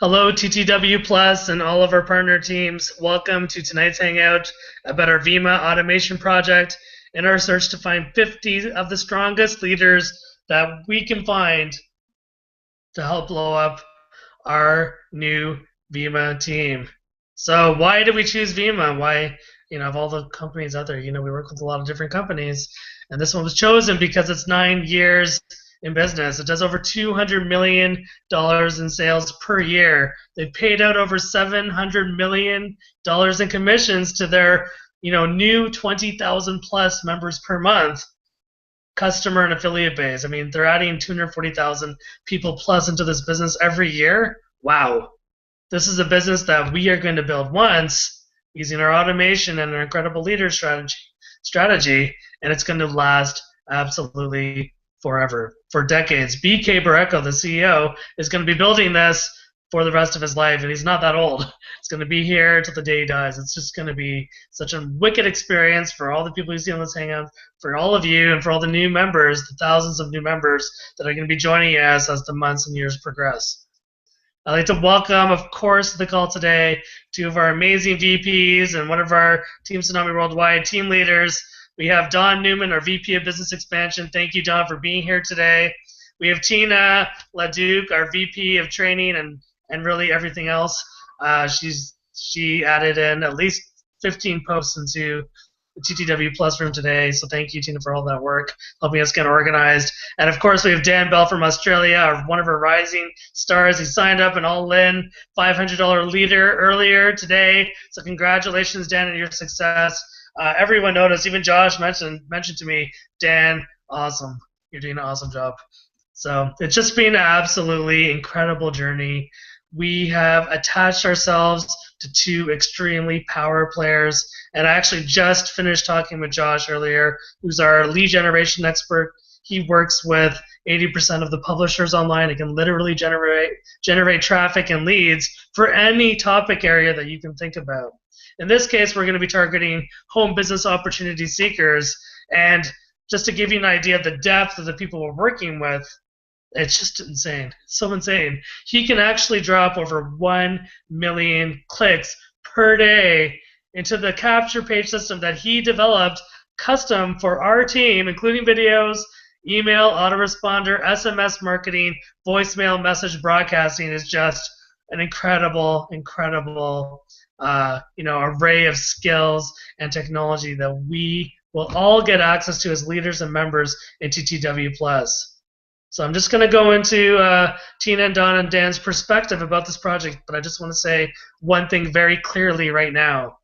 Hello, TTW Plus and all of our partner teams. Welcome to tonight's hangout about our WEMMA automation project in our search to find 50 of the strongest leaders that we can find to help blow up our new WEMMA team. So why did we choose WEMMA? Why, of all the companies out there, we work with a lot of different companies, and this one was chosen because it's 9 years in business. It does over $200 million in sales per year. They've paid out over $700 million in commissions to their, new 20,000 plus members per month customer and affiliate base. I mean, they're adding 240,000 people plus into this business every year. Wow. This is a business that we are going to build once using our automation and our incredible leader strategy, and it's going to last absolutely forever, for decades. BK Barreco, the CEO, is going to be building this for the rest of his life, and he's not that old. It's going to be here until the day he dies. It's just going to be such a wicked experience for all the people you see on this hangout, for all of you, and for all the new members, the thousands of new members that are going to be joining us as the months and years progress. I'd like to welcome, of course, to the call today two of our amazing VPs and one of our Team Tsunami Worldwide team leaders. We have Don Newman, our VP of Business Expansion. Thank you, Don, for being here today. We have Tina LaDuke, our VP of Training and really everything else. She added in at least 15 posts into the TTW Plus room today, so thank you, Tina, for all that work, helping us get organized. And of course, we have Dan Bell from Australia, one of our rising stars. He signed up an all-in $500 leader earlier today, so congratulations, Dan, on your success. Everyone noticed, even Josh mentioned to me, Dan, awesome. You're doing an awesome job. So it's just been an absolutely incredible journey. We have attached ourselves to two extremely power players, and I actually just finished talking with Josh earlier, who's our lead generation expert. He works with 80% of the publishers online. He can literally generate traffic and leads for any topic area that you can think about. In this case, we're going to be targeting home business opportunity seekers, and just to give you an idea of the depth of the people we're working with, it's just insane. It's so insane. He can actually drop over 1 million clicks per day into the capture page system that he developed custom for our team, including videos, email, autoresponder, SMS marketing, voicemail, message broadcasting. Is just an incredible array of skills and technology that we will all get access to as leaders and members in TTW Plus. So I'm just going to go into Tina and Don and Dan's perspective about this project, but I just want to say one thing very clearly right now.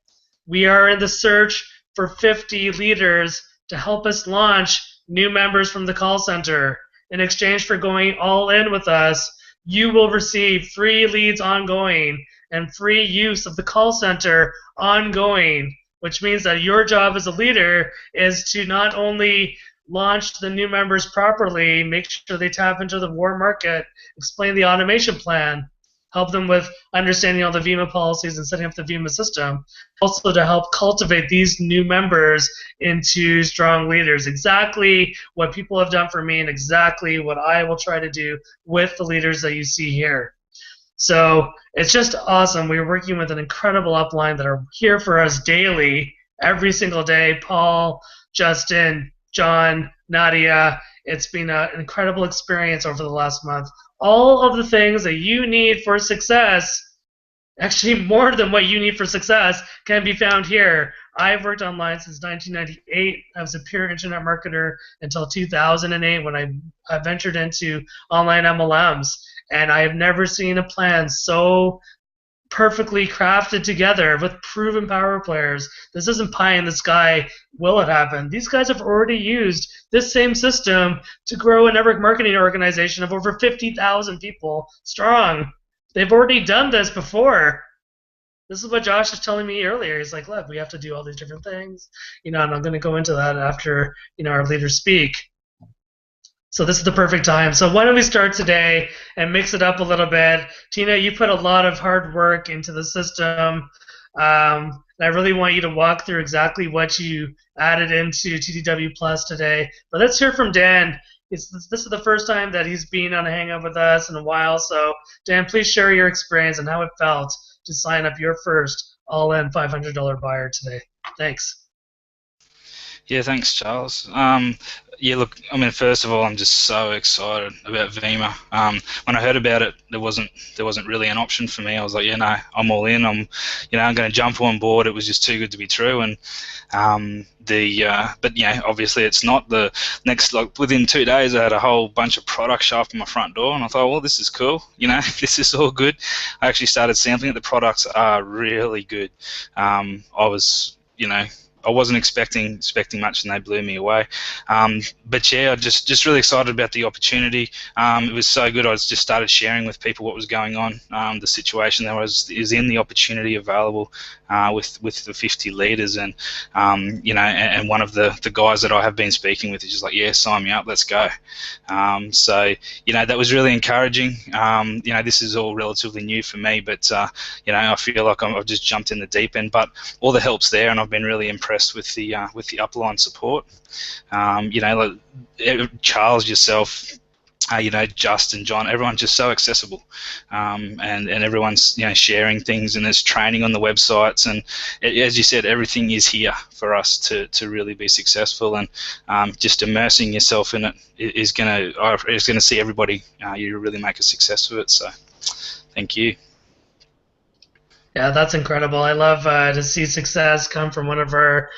We are in the search for 50 leaders to help us launch new members from the call center. In exchange for going all in with us, you will receive free leads ongoing and free use of the call center ongoing, which means that your job as a leader is to not only launch the new members properly, make sure they tap into the warm market, explain the automation plan, help them with understanding all the WEMMA policies and setting up the WEMMA system, also to help cultivate these new members into strong leaders. Exactly what people have done for me and exactly what I will try to do with the leaders that you see here. So it's just awesome. We're working with an incredible upline that are here for us daily, every single day. Paul, Justin, John, Nadia. It's been an incredible experience over the last month. All of the things that you need for success, actually more than what you need for success, can be found here. I've worked online since 1998. I was a pure internet marketer until 2008 when I ventured into online MLMs. And I have never seen a plan so perfectly crafted together with proven power players. This isn't pie in the sky, will it happen? These guys have already used this same system to grow a network marketing organization of over 50,000 people strong. They've already done this before. This is what Josh was telling me earlier. He's like, look, we have to do all these different things. And I'm going to go into that after, our leaders speak. So this is the perfect time. So why don't we start today and mix it up a little bit. Tina, you put a lot of hard work into the system. And I really want you to walk through exactly what you added into TTW Plus today. But let's hear from Dan. This is the first time that he's been on a hangout with us in a while. So, Dan, please share your experience and how it felt to sign up your first all-in $500 buyer today. Thanks. Yeah, thanks, Charles. Yeah, look, I mean, first of all, I'm just so excited about WEMMA. When I heard about it, there wasn't really an option for me. I was like, yeah, no, I'm all in. I'm going to jump on board. It was just too good to be true. And but yeah, obviously it's not. The next, like within 2 days, I had a whole bunch of products show up at my front door, and I thought, well, this is cool. This is all good. I actually started sampling it. The products are really good. I was, I wasn't expecting much, and they blew me away. But yeah, I just really excited about the opportunity. It was so good. I just started sharing with people what was going on, the situation that is in, the opportunity available with the 50 leaders, and and one of the guys that I have been speaking with is just like, yeah, sign me up, let's go. So that was really encouraging. This is all relatively new for me, but I feel like I've just jumped in the deep end. But all the help's there, and I've been really impressed with the upline support. Like Charles, yourself, Justin, John, everyone's just so accessible, and everyone's sharing things, and there's training on the websites, and as you said, everything is here for us to really be successful, and just immersing yourself in it is gonna see everybody you really make a success of it. So, thank you. Yeah, that's incredible. I love to see success come from one of our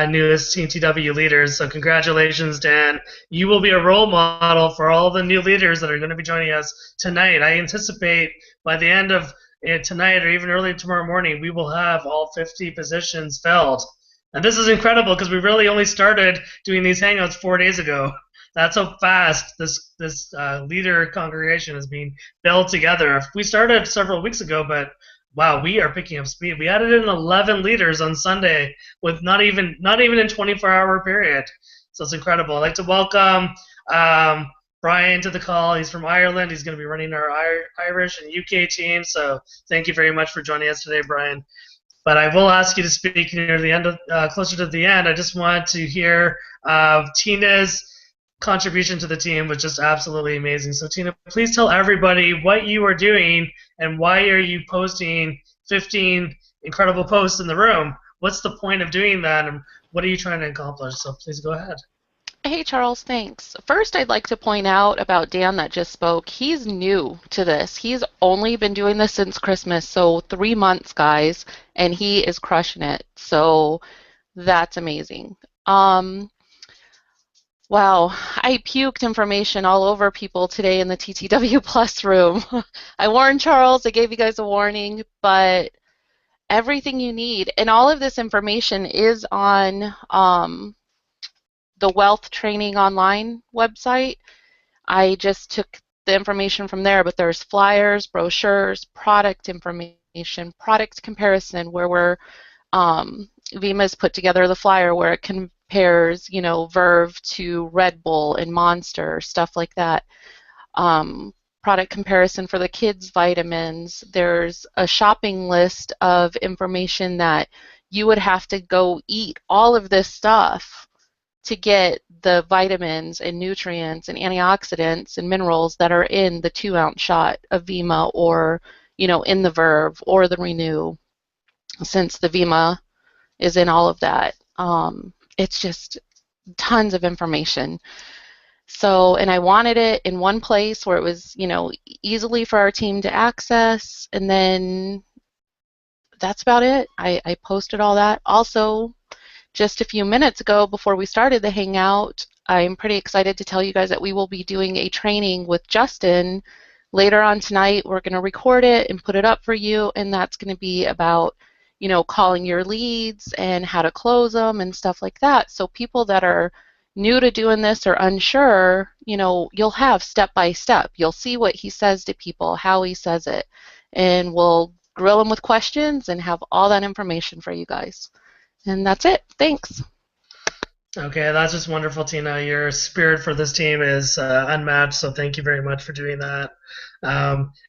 newest TTW leaders. So congratulations, Dan. You will be a role model for all the new leaders that are going to be joining us tonight. I anticipate by the end of tonight or even early tomorrow morning, we will have all 50 positions filled. And this is incredible because we really only started doing these hangouts 4 days ago. That's how fast this leader congregation is being built together. We started several weeks ago, but wow, we are picking up speed. We added in 11 leaders on Sunday with not even in 24-hour period. So it's incredible. I'd like to welcome Brian to the call. He's from Ireland. He's going to be running our Irish and UK team. So thank you very much for joining us today, Brian. But I will ask you to speak near the end, closer to the end. I just want to hear Tina's contribution to the team was just absolutely amazing. So Tina, please tell everybody what you are doing and why are you posting 15 incredible posts in the room? What's the point of doing that, and what are you trying to accomplish? So please go ahead. Hey, Charles, thanks. First, I'd like to point out about Dan that just spoke. He's new to this. He's only been doing this since Christmas, so 3 months, guys, and he is crushing it. So that's amazing. Wow, I puked information all over people today in the TTW Plus room. I warned Charles, I gave you guys a warning, but everything you need, and all of this information is on the Wealth Training Online website. I just took the information from there, but there's flyers, brochures, product information, product comparison, where WEMMA's put together the flyer where it compares, Verve to Red Bull and Monster, stuff like that. Product comparison for the kids' vitamins. There's a shopping list of information that you would have to go eat all of this stuff to get the vitamins and nutrients and antioxidants and minerals that are in the 2-ounce shot of WEMMA, or in the Verve or the Renew, since the WEMMA is in all of that. It's just tons of information. So, and I wanted it in one place where it was, easily for our team to access, and then that's about it. I posted all that. Also, just a few minutes ago, before we started the Hangout, I'm pretty excited to tell you guys that we will be doing a training with Justin later on tonight. We're going to record it and put it up for you, and that's going to be about, calling your leads and how to close them and stuff like that. So people that are new to doing this or unsure, you'll have step by step. You'll see what he says to people, how he says it, and we'll grill him with questions and have all that information for you guys. And that's it. Thanks. Okay, that's just wonderful, Tina. Your spirit for this team is unmatched, so thank you very much for doing that.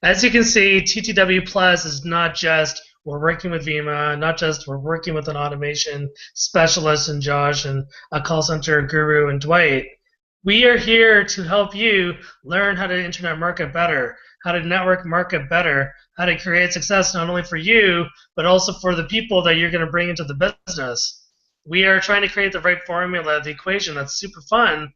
As you can see, TTW Plus is not just we're working with WEMMA, not just we're working with an automation specialist and Josh and a call center guru and Dwight. We are here to help you learn how to internet market better, how to network market better, how to create success not only for you, but also for the people that you're going to bring into the business. We are trying to create the right formula, the equation that's super fun,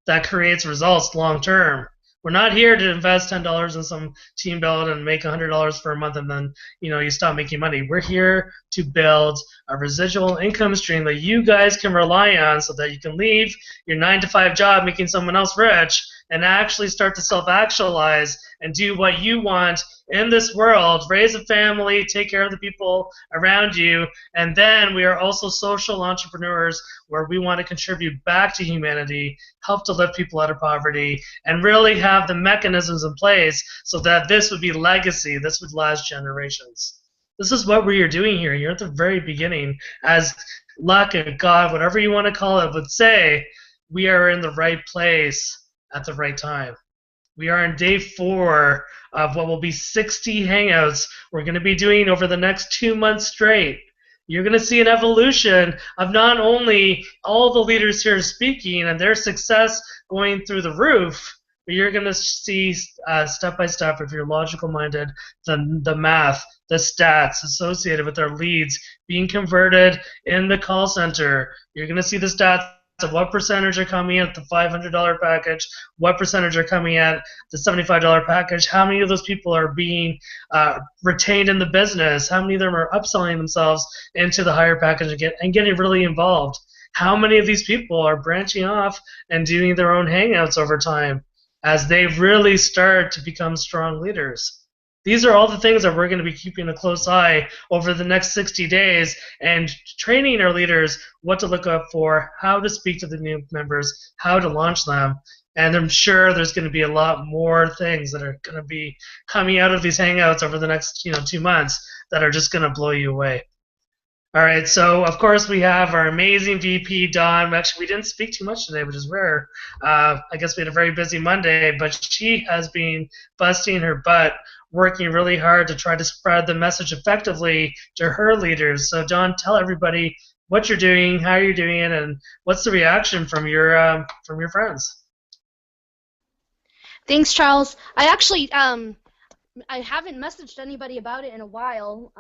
that creates results long term. We're not here to invest $10 in some team build and make $100 for a month and then you stop making money. We're here to build a residual income stream that you guys can rely on so that you can leave your 9 to 5 job making someone else rich and actually start to self-actualize and do what you want in this world, raise a family, take care of the people around you, and then we are also social entrepreneurs where we want to contribute back to humanity, help to lift people out of poverty, and really have the mechanisms in place so that this would be legacy, this would last generations. This is what we are doing here. You're at the very beginning. As luck and God, whatever you want to call it, would say, we are in the right place at the right time. We are on day 4 of what will be 60 hangouts we're going to be doing over the next 2 months straight. You're going to see an evolution of not only all the leaders here speaking and their success going through the roof, but you're going to see step by step, if you're logical minded, the math, the stats associated with their leads being converted in the call center. You're going to see the stats of what percentage are coming at the $500 package, what percentage are coming at the $75 package, how many of those people are being retained in the business, how many of them are upselling themselves into the higher package and getting really involved, how many of these people are branching off and doing their own hangouts over time as they really start to become strong leaders. These are all the things that we're going to be keeping a close eye over the next 60 days and training our leaders what to look up for, how to speak to the new members, how to launch them. And I'm sure there's going to be a lot more things that are going to be coming out of these hangouts over the next 2 months that are just going to blow you away. All right, so of course we have our amazing VP, Dawn. Actually, we didn't speak too much today, which is rare. I guess we had a very busy Monday, but she has been busting her butt, working really hard to try to spread the message effectively to her leaders. So Dawn, tell everybody what you're doing, how you're doing it, and what's the reaction from your friends. Thanks, Charles. I actually I haven't messaged anybody about it in a while.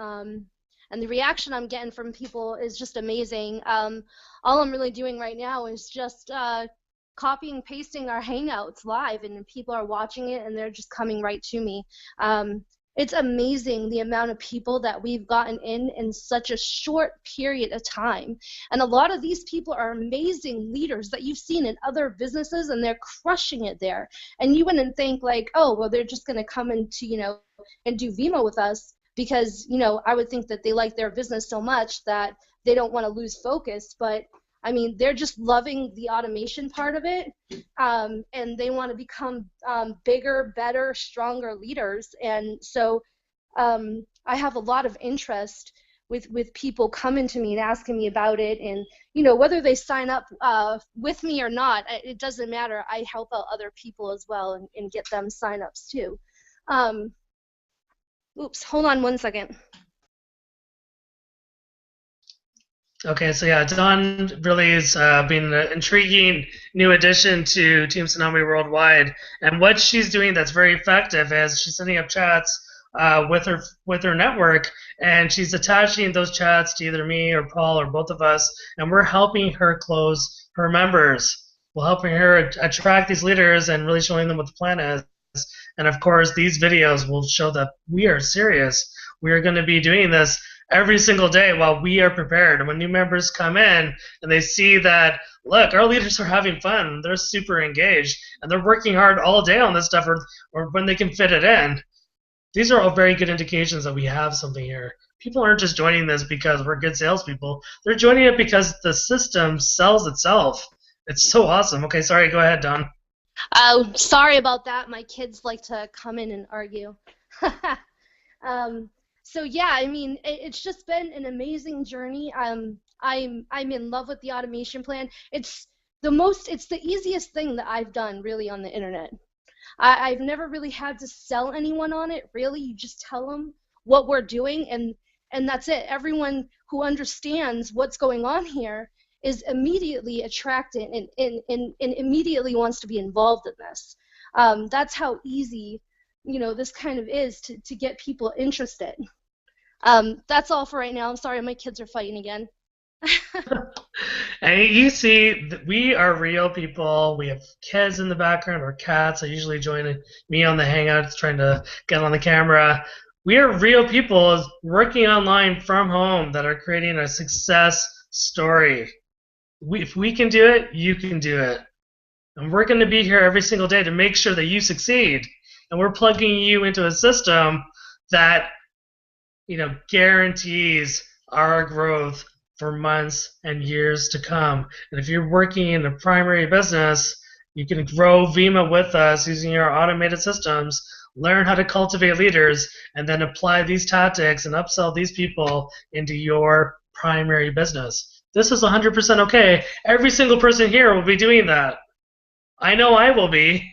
And the reaction I'm getting from people is just amazing. All I'm really doing right now is just copying and pasting our Hangouts live, and people are watching it, and they're just coming right to me. It's amazing the amount of people that we've gotten in such a short period of time. And a lot of these people are amazing leaders that you've seen in other businesses, and they're crushing it there. And you wouldn't think like, oh, well, they're just going to come into, and do WEMMA with us. Because, I would think that they like their business so much that they don't want to lose focus. But, I mean, they're just loving the automation part of it. And they want to become bigger, better, stronger leaders. And so I have a lot of interest with people coming to me and asking me about it. And, whether they sign up with me or not, it doesn't matter. I help out other people as well and get them sign-ups too. Oops, hold on one second. Okay, so yeah, Dawn really has been an intriguing new addition to Team Tsunami Worldwide. And what she's doing that's very effective is she's setting up chats with her network, and she's attaching those chats to either me or Paul or both of us, and we're helping her close her members. We're helping her attract these leaders and really showing them what the plan is. And of course, these videos will show that we are serious. We are going to be doing this every single day while we are prepared. And when new members come in and they see that, look, our leaders are having fun, they're super engaged, and they're working hard all day on this stuff, or when they can fit it in, these are all very good indications that we have something here. People aren't just joining this because we're good salespeople. They're joining it because the system sells itself. It's so awesome. Okay, sorry, go ahead, Dawn. Oh, sorry about that. My kids like to come in and argue. So yeah, I mean, it's just been an amazing journey. I'm in love with the automation plan. It's the easiest thing that I've done really on the internet. I've never really had to sell anyone on it. Really, you just tell them what we're doing, and that's it. Everyone who understands what's going on here is immediately attracted and immediately wants to be involved in this. That's how easy, this kind of is to get people interested. That's all for right now. I'm sorry, my kids are fighting again. And you see, we are real people. We have kids in the background or cats. I usually join me on the Hangouts trying to get on the camera. We are real people working online from home that are creating a success story. If we can do it, you can do it. And we're going to be here every single day to make sure that you succeed. And we're plugging you into a system that, guarantees our growth for months and years to come. And if you're working in a primary business, you can grow WEMMA with us using our automated systems, learn how to cultivate leaders, and then apply these tactics and upsell these people into your primary business. This is 100% okay. Every single person here will be doing that. I know I will be.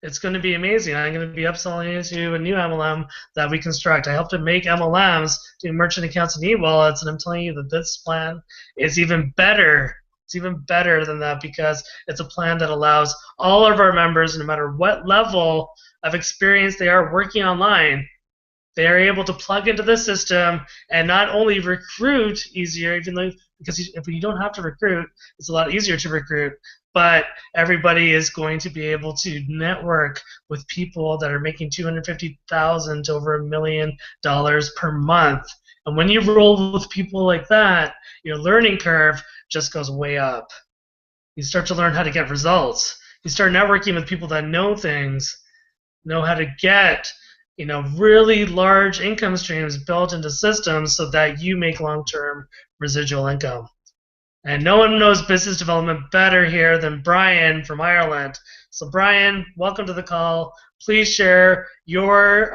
It's going to be amazing. I'm going to be upselling into a new MLM that we construct. I help to make MLMs do merchant accounts and e-wallets, and I'm telling you that this plan is even better. It's even better than that because it's a plan that allows all of our members, no matter what level of experience they are working online, they are able to plug into the system and not only recruit easier, because if you don't have to recruit, it's a lot easier to recruit, but everybody is going to be able to network with people that are making $250,000 to over $1 million per month. And when you roll with people like that, your learning curve just goes way up. You start to learn how to get results. You start networking with people that know things, know how to get really large income streams built into systems so that you make long-term residual income. And no one knows business development better here than Brian from Ireland. So Brian, welcome to the call. Please share your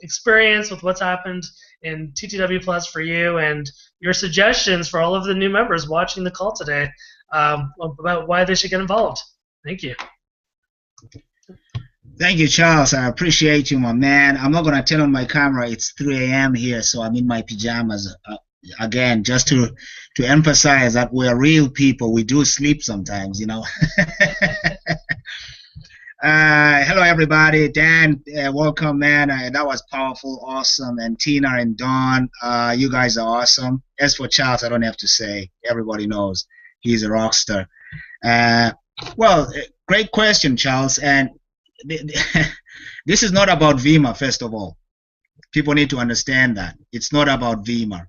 experience with what's happened in TTW Plus for you and your suggestions for all of the new members watching the call today about why they should get involved. Thank you. Thank you, Charles. I appreciate you, my man. I'm not going to turn on my camera. It's 3 a.m. here, so I'm in my pajamas. Again, just to emphasize that we're real people. We do sleep sometimes, Hello, everybody. Dan, welcome, man. That was powerful, awesome. And Tina and Dawn, you guys are awesome. As for Charles, I don't have to say. Everybody knows he's a rock star. Well, great question, Charles. And this is not about WEMMA, first of all. People need to understand that. It's not about WEMMA.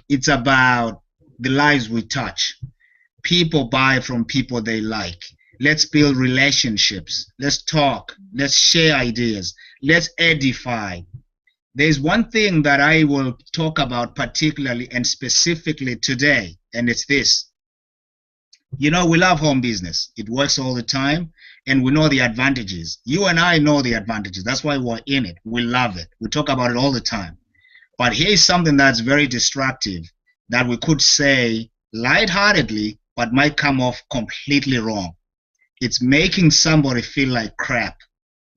It's about the lives we touch. People buy from people they like. Let's build relationships. Let's talk. Let's share ideas. Let's edify. There's one thing that I will talk about particularly and specifically today, and it's this. We love home business. It works all the time, and we know the advantages. You and I know the advantages. That's why we're in it. We love it. We talk about it all the time. But here's something that's very destructive that we could say lightheartedly, but might come off completely wrong. It's making somebody feel like crap.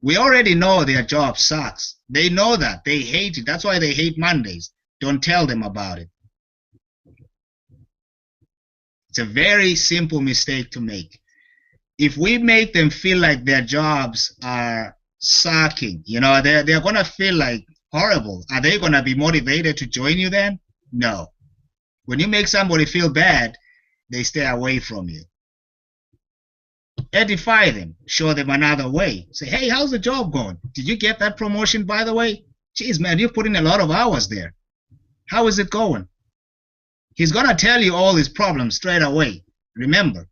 We already know their job sucks. They know that. They hate it. That's why they hate Mondays. Don't tell them about it. It's a very simple mistake to make. If we make them feel like their jobs are sucking, they're going to feel like horrible. Are they going to be motivated to join you then? No. When you make somebody feel bad, they stay away from you. Edify them. Show them another way. Say, hey, how's the job going? Did you get that promotion, by the way? Jeez, man, you put in a lot of hours there. How is it going? He's going to tell you all his problems straight away. Remember,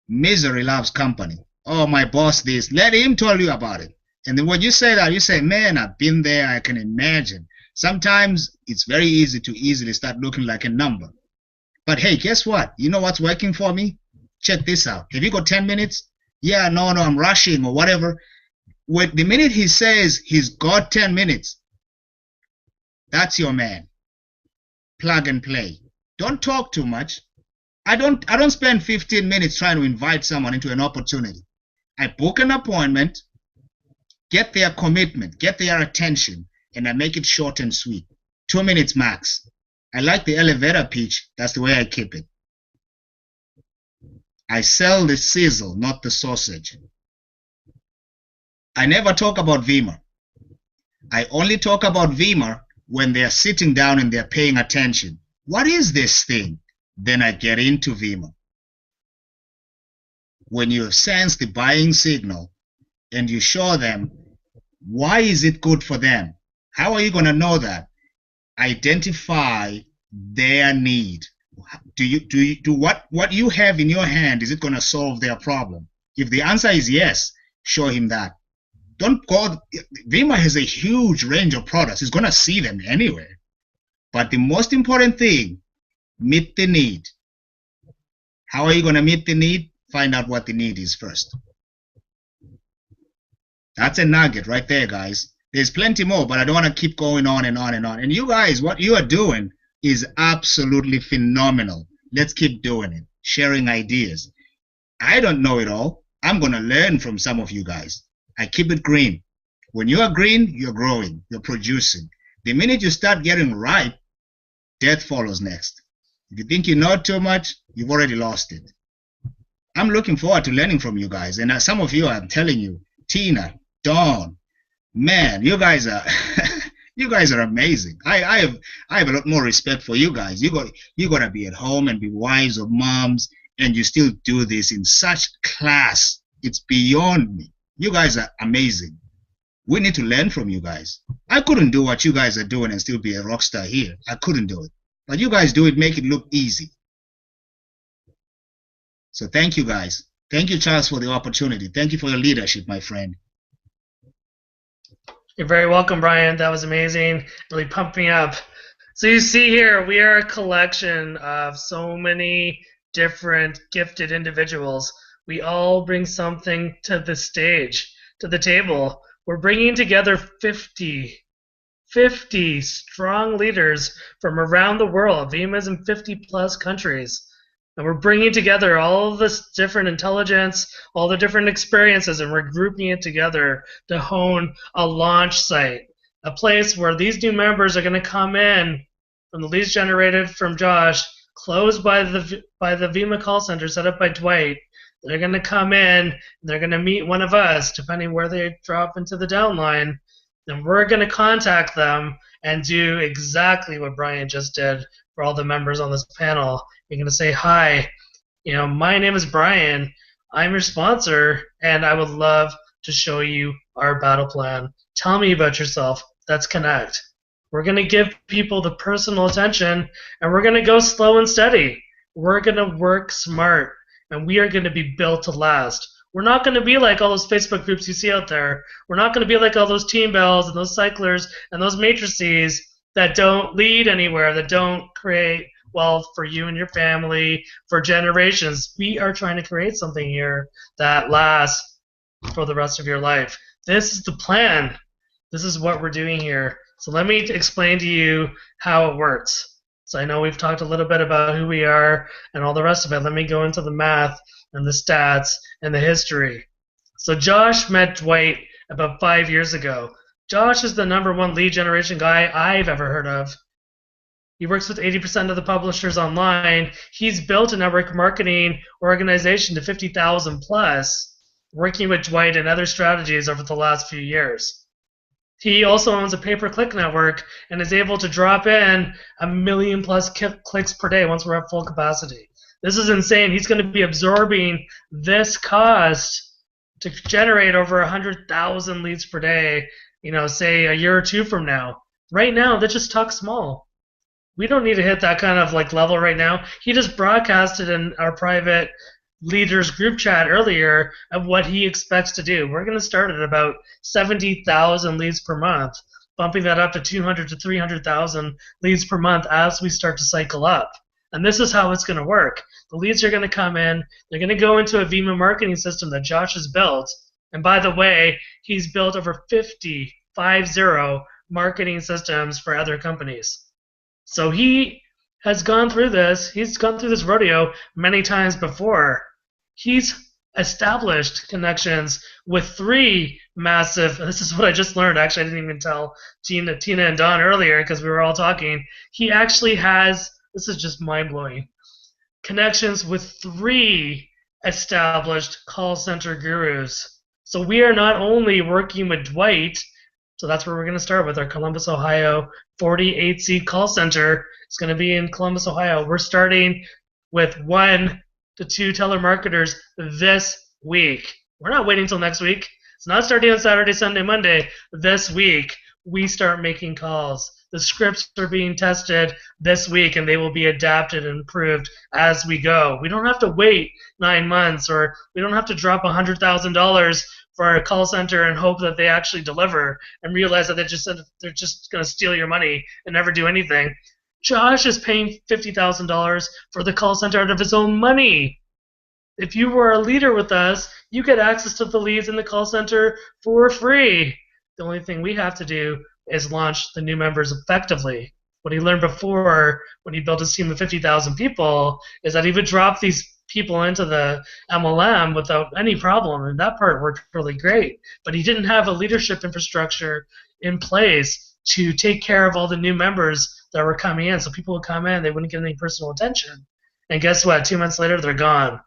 misery loves company. Oh, my boss this. Let him tell you about it. And then when you say that, you say, man, I've been there. I can imagine. Sometimes it's very easy to easily start looking like a number. But hey, guess what? You know what's working for me? Check this out. Have you got 10 minutes? Yeah, no, I'm rushing or whatever. The minute he says he's got 10 minutes, that's your man. Plug and play. Don't talk too much. I don't spend 15 minutes trying to invite someone into an opportunity. I book an appointment, get their commitment, get their attention, and I make it short and sweet. 2 minutes max. I like the elevator pitch. That's the way I keep it. I sell the sizzle, not the sausage. I never talk about WEMMA. I only talk about WEMMA when they're sitting down and they're paying attention. What is this thing? Then I get into WEMMA. When you sense the buying signal and you show them, why is it good for them? How are you going to know that? Identify their need. Do what you have in your hand, is it going to solve their problem? If the answer is yes, show him that. Don't go. WEMMA has a huge range of products. He's going to see them anywhere. But the most important thing, meet the need. How are you going to meet the need? Find out what the need is first. That's a nugget right there, guys. There's plenty more, but I don't want to keep going on and on and on. And you guys, what you are doing is absolutely phenomenal. Let's keep doing it, sharing ideas. I don't know it all. I'm going to learn from some of you guys. I keep it green. When you are green, you're growing, you're producing. The minute you start getting ripe, death follows next. If you think you know too much, you've already lost it. I'm looking forward to learning from you guys. And some of you, I'm telling you, Tina, Dawn, man, you guys are you guys are amazing. I have a lot more respect for you guys. You gotta be at home and be wives or moms, and you still do this in such class. It's beyond me. You guys are amazing. We need to learn from you guys. I couldn't do what you guys are doing and still be a rock star here. I couldn't do it. But you guys do it, make it look easy. So thank you guys. Thank you, Charles, for the opportunity. Thank you for your leadership, my friend. You're very welcome, Brian. That was amazing. Really pumped me up. So you see here, we are a collection of so many different gifted individuals. We all bring something to the stage, to the table. We're bringing together 50 strong leaders from around the world. WEMMA's in 50-plus countries. And we're bringing together all of this different intelligence, all the different experiences, and we're grouping it together to hone a launch site, a place where these new members are going to come in from the leads generated from Josh, closed by the WEMMA call center set up by Dwight. They're going to come in, they're going to meet one of us, depending where they drop into the downline, and we're going to contact them and do exactly what Brian just did for all the members on this panel. You're going to say, hi, my name is Brian. I'm your sponsor, and I would love to show you our battle plan. Tell me about yourself. Let's connect. We're going to give people the personal attention, and we're going to go slow and steady. We're going to work smart, and we are going to be built to last. We're not going to be like all those Facebook groups you see out there. We're not going to be like all those team bells and those cyclers and those matrices that don't lead anywhere, that don't create wealth for you and your family for generations. We are trying to create something here that lasts for the rest of your life. This is the plan. This is what we're doing here. So let me explain to you how it works. So I know we've talked a little bit about who we are and all the rest of it. Let me go into the math and the stats and the history. So Josh met Dwight about 5 years ago. Josh is the #1 lead generation guy I've ever heard of. He works with 80% of the publishers online. He's built a network marketing organization to 50,000 plus, working with Dwight and other strategies over the last few years. He also owns a pay-per-click network and is able to drop in 1 million plus clicks per day once we're at full capacity. This is insane. He's going to be absorbing this cost to generate over 100,000 leads per day, say a year or two from now. Right now, that just talks small. We don't need to hit that kind of level right now. He just broadcasted in our private leaders group chat earlier of what he expects to do. We're going to start at about 70,000 leads per month, bumping that up to 200 to 300,000 leads per month as we start to cycle up. And this is how it's going to work. The leads are going to come in. They're going to go into a WEMMA marketing system that Josh has built. And by the way, he's built over 50 marketing systems for other companies. So he has gone through this. He's gone through this rodeo many times before. He's established connections with 3 massive, and this is what I just learned, actually I didn't even tell Tina and Don earlier because we were all talking, he actually has, this is just mind-blowing, connections with 3 established call center gurus. So we are not only working with Dwight, so that's where we're going to start with our Columbus, Ohio 48-seat call center. It's going to be in Columbus, Ohio. We're starting with 1 to 2 telemarketers this week. We're not waiting until next week. It's not starting on Saturday, Sunday, Monday. This week, we start making calls. The scripts are being tested this week, and they will be adapted and improved as we go. We don't have to wait 9 months, or we don't have to drop $100,000 for a call center and hope that they actually deliver and realize that they're just going to steal your money and never do anything. Josh is paying $50,000 for the call center out of his own money. If you were a leader with us, you get access to the leads in the call center for free. The only thing we have to do is launch the new members effectively. What he learned before when he built his team of 50,000 people is that he would drop these people into the MLM without any problem, and that part worked really great. But he didn't have a leadership infrastructure in place to take care of all the new members that were coming in. So people would come in, they wouldn't get any personal attention. And guess what? 2 months later, they're gone.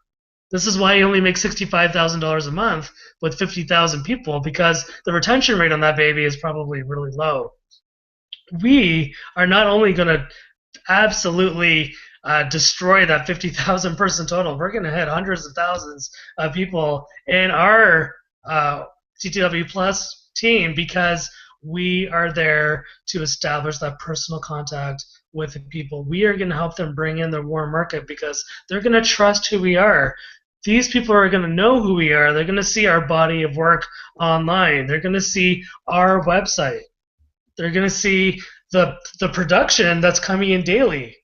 This is why he only makes $65,000 a month with 50,000 people, because the retention rate on that baby is probably really low. We are not only going to absolutely destroy that 50,000 person total, we're going to hit hundreds of thousands of people in our TTW Plus team, because we are there to establish that personal contact with the people. We are going to help them bring in their warm market because they're going to trust who we are. These people are going to know who we are. They're going to see our body of work online. They're going to see our website. They're going to see the production that's coming in daily.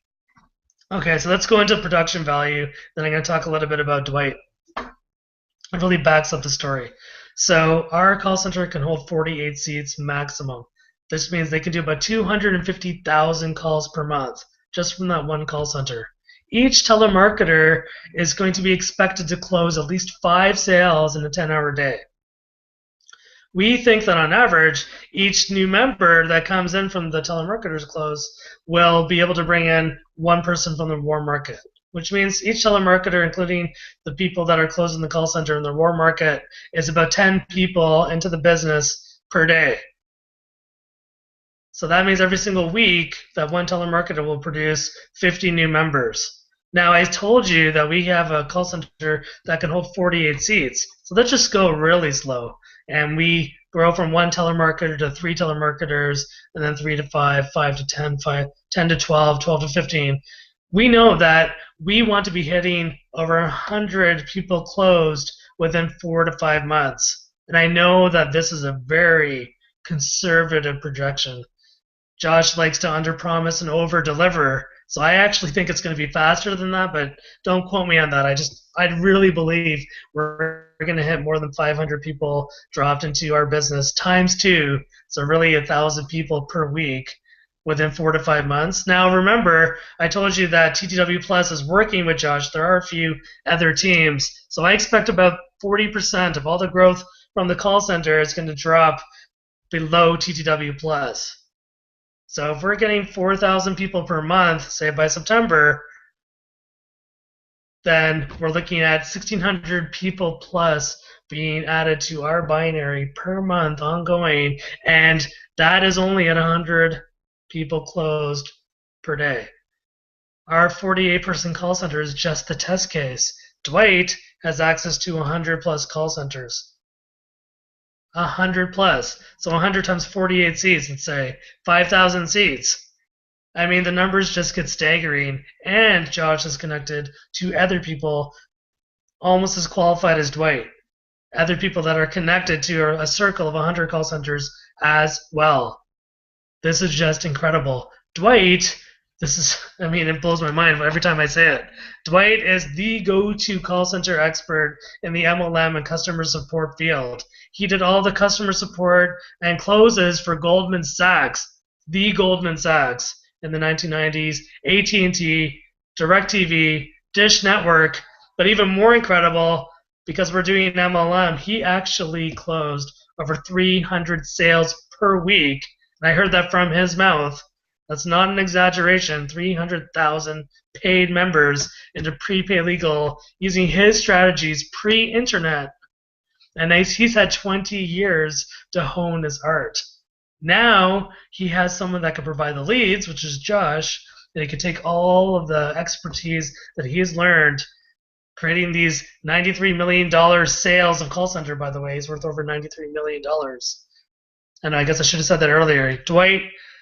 Okay, so let's go into production value. Then I'm going to talk a little bit about Dwight. It really backs up the story. So our call center can hold 48 seats maximum. This means they can do about 250,000 calls per month just from that one call center. Each telemarketer is going to be expected to close at least 5 sales in a 10-hour day. We think that on average, each new member that comes in from the telemarketer's close will be able to bring in 1 person from the warm market, which means each telemarketer, including the people that are closing the call center in the warm market, is about 10 people into the business per day. So that means every single week that one telemarketer will produce 50 new members. Now, I told you that we have a call center that can hold 48 seats. So let's just go really slow. And we grow from 1 telemarketer to 3 telemarketers, and then 3 to 5, 5 to 10, 10 to 12, 12 to 15. We know that we want to be hitting over 100 people closed within 4 to 5 months. And I know that this is a very conservative projection. Josh likes to underpromise and overdeliver, so I actually think it's going to be faster than that, but don't quote me on that. I really believe we're going to hit more than 500 people dropped into our business times 2, so really 1,000 people per week within 4 to 5 months. Now remember, I told you that TTW Plus is working with Josh. There are a few other teams, so I expect about 40% of all the growth from the call center is going to drop below TTW Plus. So if we're getting 4,000 people per month, say by September, then we're looking at 1,600 people plus being added to our binary per month ongoing, and that is only at 100 people closed per day. Our 48-person call center is just the test case. Dwight has access to 100 plus call centers. 100 plus. So 100 times 48 seats, let's say 5,000 seats. I mean, the numbers just get staggering, and Josh is connected to other people almost as qualified as Dwight. Other people that are connected to a circle of 100 call centers as well. This is just incredible. Dwight, it blows my mind every time I say it. Dwight is the go-to call center expert in the MLM and customer support field. He did all the customer support and closes for Goldman Sachs, the Goldman Sachs in the 1990s, AT&T, DirecTV, Dish Network, but even more incredible, because we're doing MLM, he actually closed over 300 sales per week. And I heard that from his mouth. That's not an exaggeration. 300,000 paid members into prepaid legal using his strategies pre-internet. And he's had 20 years to hone his art. Now he has someone that can provide the leads, which is Josh, and he can take all of the expertise that he has learned creating these $93 million sales of call center, by the way. He's worth over $93 million. And I guess I should have said that earlier. Dwight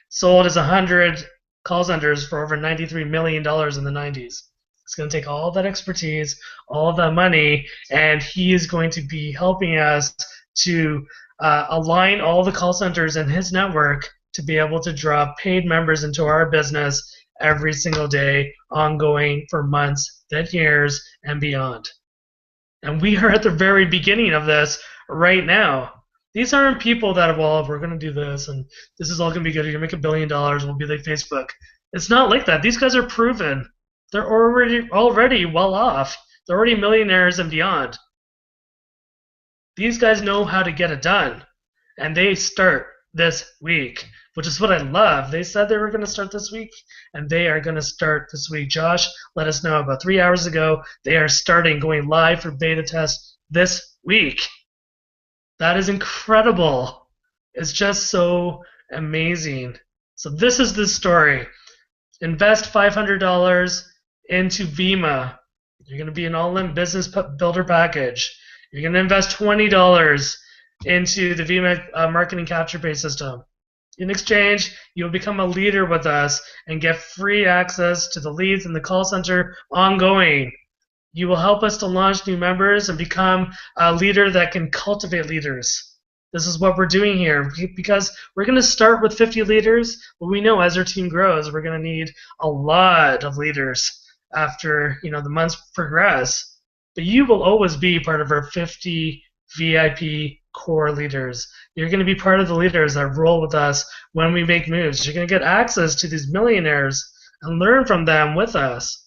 sold his 100 call centers for over $93 million in the 90s. It's going to take all that expertise, all of that money, and he is going to be helping us to align all the call centers in his network to be able to draw paid members into our business every single day, ongoing for months, then years, and beyond. And we are at the very beginning of this right now. These aren't people that, well, we're going to do this, and this is all going to be good. You're going to make $1 billion. We'll be like Facebook. It's not like that. These guys are proven. They're already well off. They're already millionaires and beyond. These guys know how to get it done, and they start this week, which is what I love. They said they were going to start this week, and they are going to start this week. Josh let us know about 3 hours ago. They are going live for beta test this week. That is incredible. It's just so amazing. So this is the story. Invest $500 into WEMMA. You're going to be an all-in business builder package. You're going to invest $20 into the WEMMA marketing capture page system. In exchange, you'll become a leader with us and get free access to the leads in the call center ongoing. You will help us to launch new members and become a leader that can cultivate leaders. This is what we're doing here because we're going to start with 50 leaders, but we know as our team grows, we're going to need a lot of leaders after the months progress. But you will always be part of our 50 VIP core leaders. You're going to be part of the leaders that roll with us when we make moves. You're going to get access to these millionaires and learn from them with us.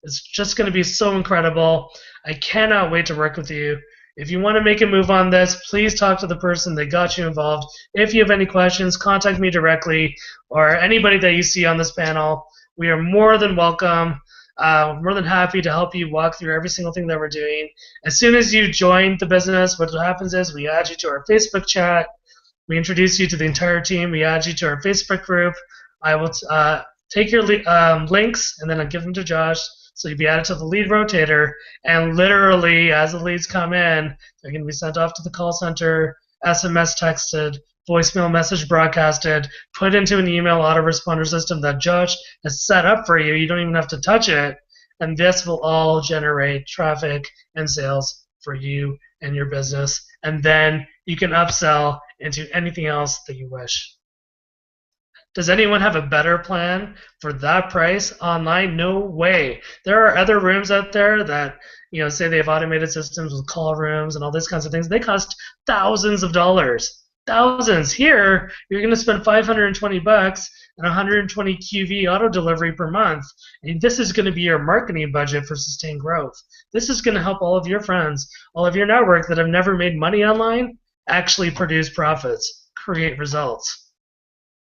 It's just going to be so incredible. I cannot wait to work with you. If you want to make a move on this, please talk to the person that got you involved. If you have any questions, contact me directly or anybody that you see on this panel. We are more than welcome. More than happy to help you walk through every single thing that we're doing. As soon as you join the business, what happens is we add you to our Facebook chat. We introduce you to the entire team. We add you to our Facebook group. I will take your links and then I'll give them to Josh. So you'll be added to the lead rotator, and literally, as the leads come in, they're going to be sent off to the call center, SMS texted, voicemail message broadcasted, put into an email autoresponder system that Josh has set up for you. You don't even have to touch it, and this will all generate traffic and sales for you and your business, and then you can upsell into anything else that you wish. Does anyone have a better plan for that price online? No way. There are other rooms out there that, say they have automated systems with call rooms and all these kinds of things. They cost thousands of dollars. Thousands. Here, you're going to spend $520 and 120 QV auto delivery per month. And this is going to be your marketing budget for sustained growth. This is going to help all of your friends, all of your network that have never made money online, actually produce profits, create results.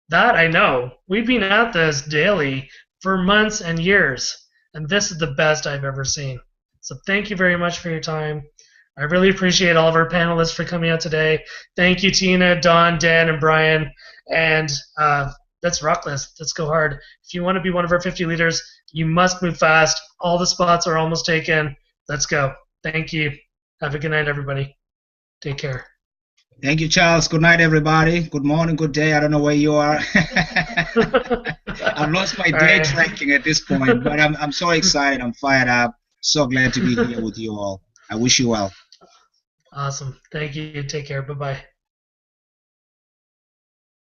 That I know. We've been at this daily for months and years, and this is the best I've ever seen. So thank you very much for your time. I really appreciate all of our panelists for coming out today. Thank you, Tina, Don, Dan, and Brian. And let's rock this. Let's go hard. If you want to be one of our 50 leaders, you must move fast. All the spots are almost taken. Let's go. Thank you. Have a good night, everybody. Take care. Thank you, Charles. Good night, everybody. Good morning, good day. I don't know where you are. I've lost my day tracking at this point, but I'm so excited. I'm fired up. So glad to be here with you all. I wish you well. Awesome. Thank you. Take care. Bye-bye.